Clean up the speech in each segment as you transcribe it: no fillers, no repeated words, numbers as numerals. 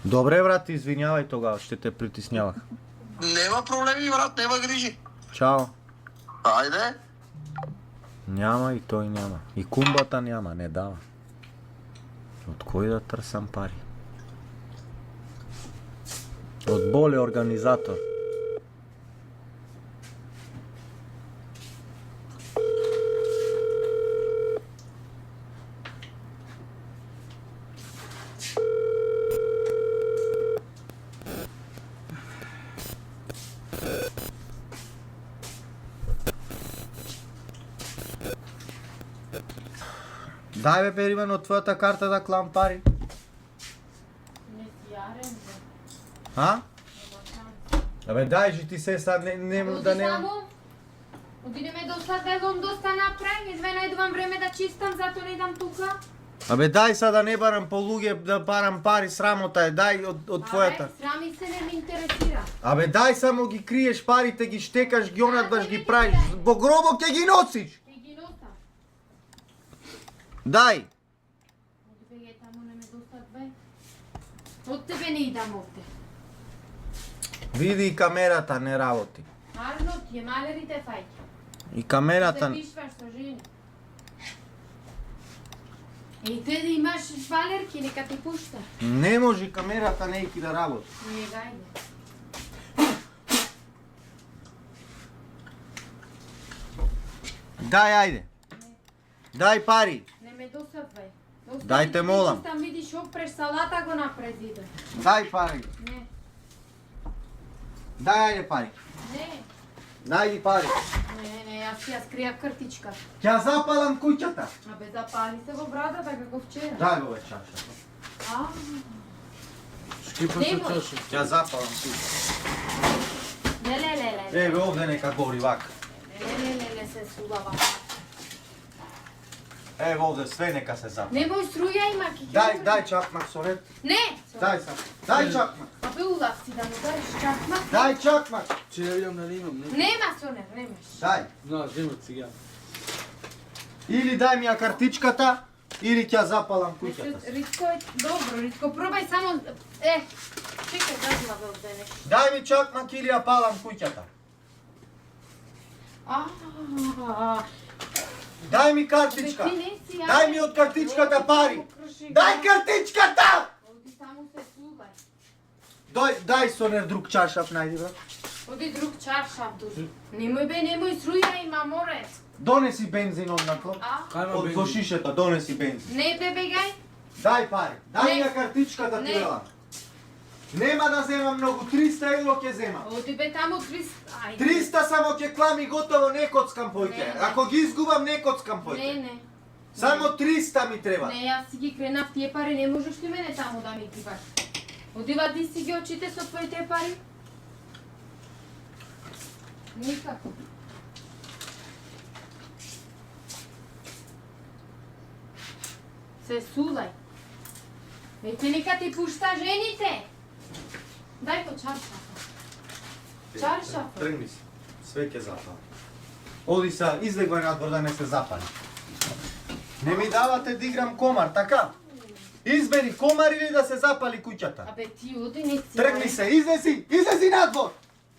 Добре, брат, извинявај тогава, ще те притиснявах. Нема проблеми, брат, нема грижи. Чао. Ајде. Няма и тој няма. И кумбата няма, не дава. Од кој да трсам пари? Од боле организатор. Дај бе, Периван, од твојата карта да клам пари. Не си јарен, бе. А? Нема шанс. Абе, дај же ти се сад, не да не... само. Одидеме до сад, бегом доста напред, изве најдувам време да чистам, зато не идам тука. Абе, дај са да не барам по луѓе, да барам пари, срамота е, дај од твојата. Абе, срами се не ме интересира. Абе, дај само ги криеш парите, ги штекаш, ги онадбаш, ги правиш. Во гробо ќе ги носиш. Ќе ги носам. Дај. Оди беге, тамо не ме достат, бе. Од тебе не идам овде. Види и камерата не работи. Арно, ти е малерите фајќа. И камерата... Се пишваш со жени. И ти да имаш валерки, нека ти пушта. Не може камерата нејки да работи. Не гајде. Дај, ајде. Дај пари. Не ме досадвај. Дај те молам. Там видиш опреш салата го напрезиде. Дај пари. Не, Дај, ајде пари. не, Дај ги пари. не, јас ја скрија картичка. Ќе запалам куќата. Абе, запали се во брадата како вчера. Дај го бе чаша. А, Шкипа се Немој. чаша. Ќе запалам куќата. ле. Еве овде нека гори вака. Ле, се сулава. Еве овде све нека се запали. Немој струја има, ки Дај чакмак со ред. Не! Дај сам. Дај чакмак. Абе, улав си да му дадеш чакмак. Дај чакмак. Че ја видам дали имам, не? Нема, Сонер, немаш. Дај. Знаеш, имат сега. Или дај ми ја картичката, или ќе запалам куќата. Ритко е добро, Ритко, пробај само... Чекај, дадла бе овде нешто. Дај ми чакмак или ја палам куќата. Дај ми картичка. Дај ми од картичката пари. Дај картичката! Оди само се слубај. Дај Сонер друг чашав најди бе. Оди друг чаршав дури. Немој бе, немој струја има море. Донеси бензин однако. Кајма Од во шишета донеси бензин. Не бе, бегај. Дај пари. Дај ми Не. ја картичката ти Не. велам. Нема да земам многу, 300 евро ќе земам. Оди бе тамо 300. Ајде. 300 само ќе клами готово, не коцкам појке. Не. Ако ги изгубам, не коцкам Не, појке. не. Само 300 ми треба. Не, јас си ги кренав тие пари, не можеш ли мене тамо да ми гибаш? Одива ти си ги очите со твоите пари? Никако. Се судај. Веќе нека ти пушта жените. Дај го чаршафа. Чаршафа. Тргни се. Све ќе запали. Оди са, излегвај надвор да не се запали. Не ми давате да играм комар, така? Избери комар или да се запали куќата. Абе ти оди не си. Тргни се, излези надвор!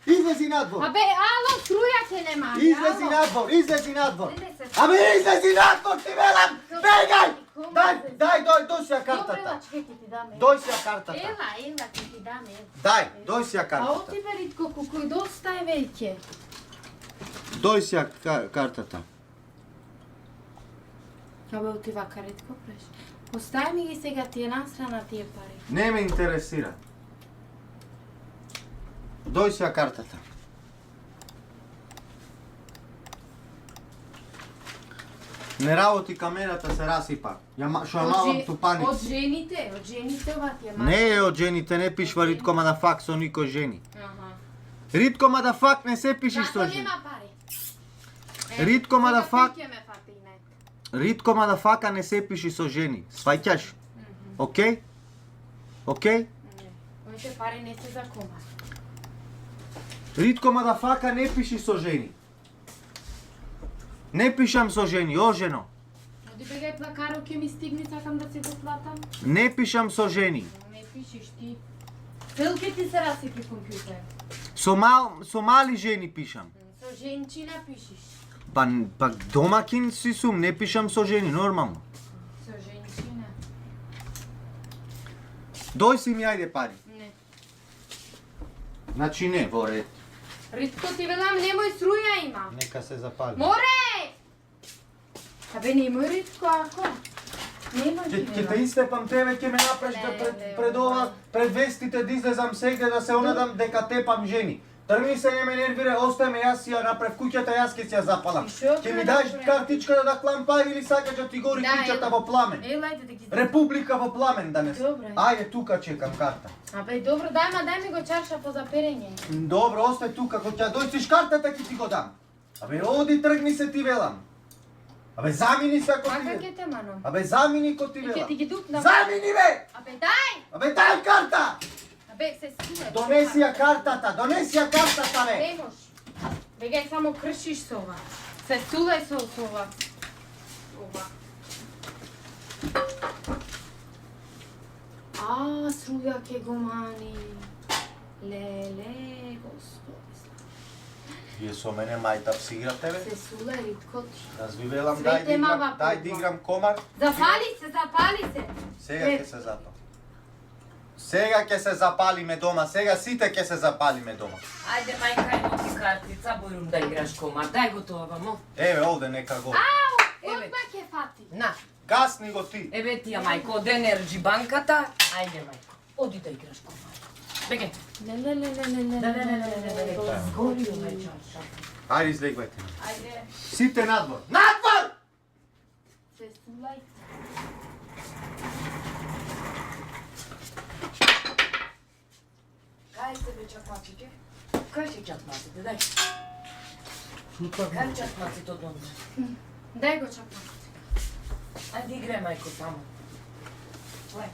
Излези надвор! Абе, ало, струја ќе нема. Излези надвор! Не се. Абе, излези надвор, ти велам! Бегај! Дој си ја Добре, картата. чекај ќе ти даме. Дој си ја картата. Ела, ќе ти даме. Дој си ја А картата. оти бе Ритко, кој доста е веќе. Дој си ја картата. Абе, отива Ритко преш. Остави ми ги сега тие насрана тие пари. Не ме интересира. Дој си ја картата. Не работи камерата, се расипа. Шо ја малам тупаница. Од жените ова тие мајки. Не е од жените, не пишва Ритко мадафак со никој жени. Аха. Ритко мадафак не се пиши Зато со жени. нема пари. Ритко мадафак, Сега ме фати и нет. Ритко мадафака не се пиши со жени. Сваќаш? Океј? Океј? Не. Овите пари не се за комар. Ритко мадафака не пиши со жени. Не пишам со жени, о жено. Оди бегај плакаро ќе ми стигне, сакам да се го платам. Не пишам со жени. Не пишеш ти. Целке ти се расипи компјутер. Со мали жени пишам. Со женчина пишиш. Па домакин си сум, не пишам со жени, нормално. Со женчина. Дој си ми ајде пари. Не. Значи не, во ред. Ритко ти велам, немој струја има. Нека се запали. Море! Абе, немој Ритко, ако. Немој ти Ќе те велам. истепам тебе, ќе ме напреш да пред ова, пред вестите да излезам сегде да се онадам дека тепам жени. Тргни се, не ме нервира, остај ме, јас си ја направив куќата, јас ќе си ја запалам. И шо Ќе ми ќе даш направи? картичка да клам пари или сакаш да ти гори куќата во пламен? Елајде да ги Република во пламен данес. Добре. Ајде тука чекам карта. Абе, добро, дај ми го чарша по заперење. Добро, остај тука, кога ќе дојдеш картата ќе ти го дам. Абе, оди тргни се ти велам. Абе, замини се ако ти Така велам. ќе те мано. Абе, замини ко ти И ќе велам. ти ги дупнам. Замини бе! Абе, дај! Абе, дај карта! Абе, се скине. Донеси ја картата, донеси ја картата бе! Не можеш. Бегај само кршиш со ова. Се стулај со ова. Ова. Струја ке го мани. Леле, господи. Вие со мене мајтап си играте бе? Се стулај риткот. Јас ви велам Свете мава дај да пуква. играм комар. Запали се. Сега ќе се запали. Сега ќе се запалиме дома, сега сите ќе се запалиме дома. Ајде, мајка, емо ти картица, бојум да играш комар. Дај го тоа, вамо. Еве овде нека го. Ау, Еве. одма ке фати. На, Гасни го ти. еве ти ја, мајко, од Енерджи банката. Ајде, мајко, оди да играш комар. Беге. Не. Згори овај чарша. Ајде излегвајте. Ајде, Сите надвор. Надвор! се стулај. Кај се бе чакмаците? Кај се чакмаците, дај. Шута. Кај чакмаците од онде? Дај го чапам. Ајде играј, мајко, тамо. Ле.